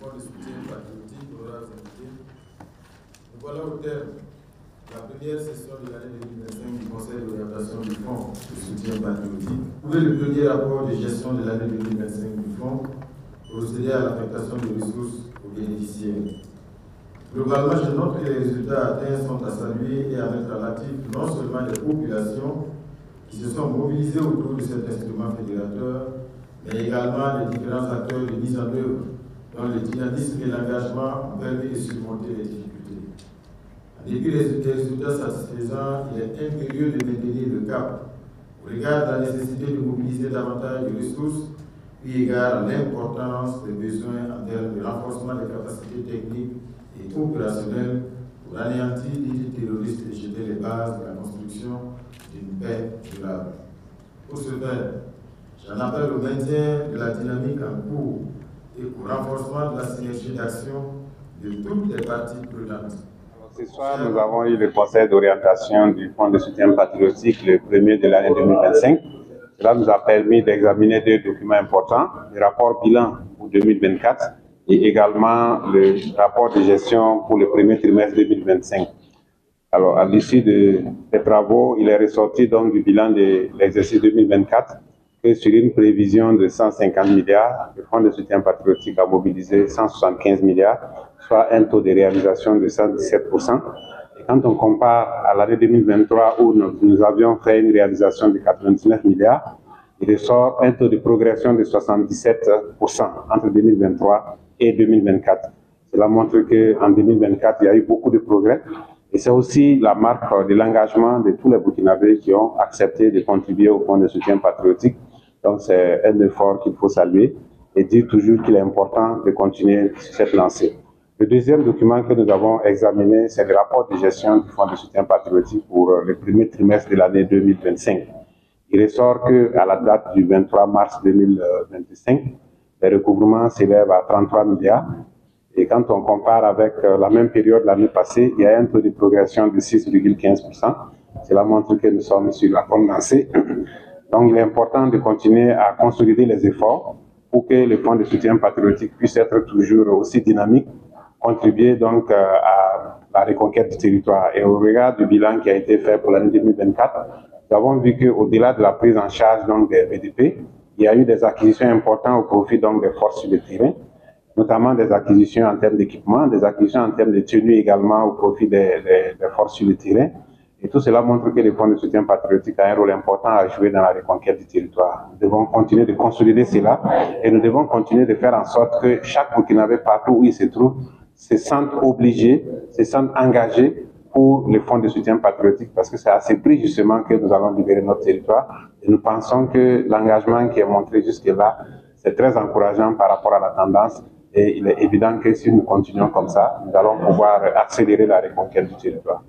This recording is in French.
Fonds de soutien patriotique, honorables invités. Nous voilà au terme de la première session de l'année 2025 du Conseil d'orientation du Fonds de soutien patriotique. Trouver le premier rapport de gestion de l'année 2025 du Fonds, procéder à l'affectation de ressources aux bénéficiaires. Globalement, je note que les résultats atteints sont à saluer et à mettre à l'actif non seulement les populations qui se sont mobilisées autour de cet instrument fédérateur, mais également les différents acteurs de mise en œuvre dont le dynamisme et l'engagement ont permis de surmonter les difficultés. En dépit des résultats satisfaisants, il est impérieux de maintenir le cap au regard de la nécessité de mobiliser davantage de ressources, eu égard à l'importance des besoins en termes de renforcement des capacités techniques et opérationnelles pour anéantir l'idée terroriste et jeter les bases de la construction d'une paix durable. Pour ce faire, j'en appelle au maintien de la dynamique en cours et au renforcement de la synergie d'action de toutes les parties prenantes. Ce soir, nous avons eu le conseil d'orientation du Fonds de soutien patriotique, le premier de l'année 2025. Cela nous a permis d'examiner deux documents importants, le rapport bilan pour 2024 et également le rapport de gestion pour le premier trimestre 2025. Alors, à l'issue des travaux, il est ressorti donc du bilan de l'exercice 2024 que sur une prévision de 150 milliards, le Fonds de soutien patriotique a mobilisé 175 milliards, soit un taux de réalisation de 117%. Et quand on compare à l'année 2023 où nous avions fait une réalisation de 99 milliards, il ressort un taux de progression de 77% entre 2023 et 2024. Cela montre qu'en 2024, il y a eu beaucoup de progrès. Et c'est aussi la marque de l'engagement de tous les Burkinabés qui ont accepté de contribuer au Fonds de soutien patriotique. Donc c'est un effort qu'il faut saluer et dire toujours qu'il est important de continuer sur cette lancée. Le deuxième document que nous avons examiné, c'est le rapport de gestion du Fonds de soutien patriotique pour le premier trimestre de l'année 2025. Il ressort qu'à la date du 23 mars 2025, les recouvrements s'élèvent à 33 milliards. Et quand on compare avec la même période l'année passée, il y a un taux de progression de 6,15%. Cela montre que nous sommes sur la bonne lancée. Donc il est important de continuer à consolider les efforts pour que le Fonds de soutien patriotique puisse être toujours aussi dynamique, contribuer donc à la reconquête du territoire. Et au regard du bilan qui a été fait pour l'année 2024, nous avons vu qu'au-delà de la prise en charge donc, des BDP, il y a eu des acquisitions importantes au profit donc, des forces sur le terrain, notamment des acquisitions en termes d'équipement, des acquisitions en termes de tenue également au profit des forces sur le terrain. Et tout cela montre que le Fonds de soutien patriotique a un rôle important à jouer dans la reconquête du territoire. Nous devons continuer de consolider cela et nous devons continuer de faire en sorte que chaque Burkinabé, partout où il se trouve, se sente obligé, se sente engagé pour le Fonds de soutien patriotique parce que c'est à ce prix justement que nous allons libérer notre territoire. Et nous pensons que l'engagement qui est montré jusque-là, c'est très encourageant par rapport à la tendance. Et il est évident que si nous continuons comme ça, nous allons pouvoir accélérer la reconquête du territoire.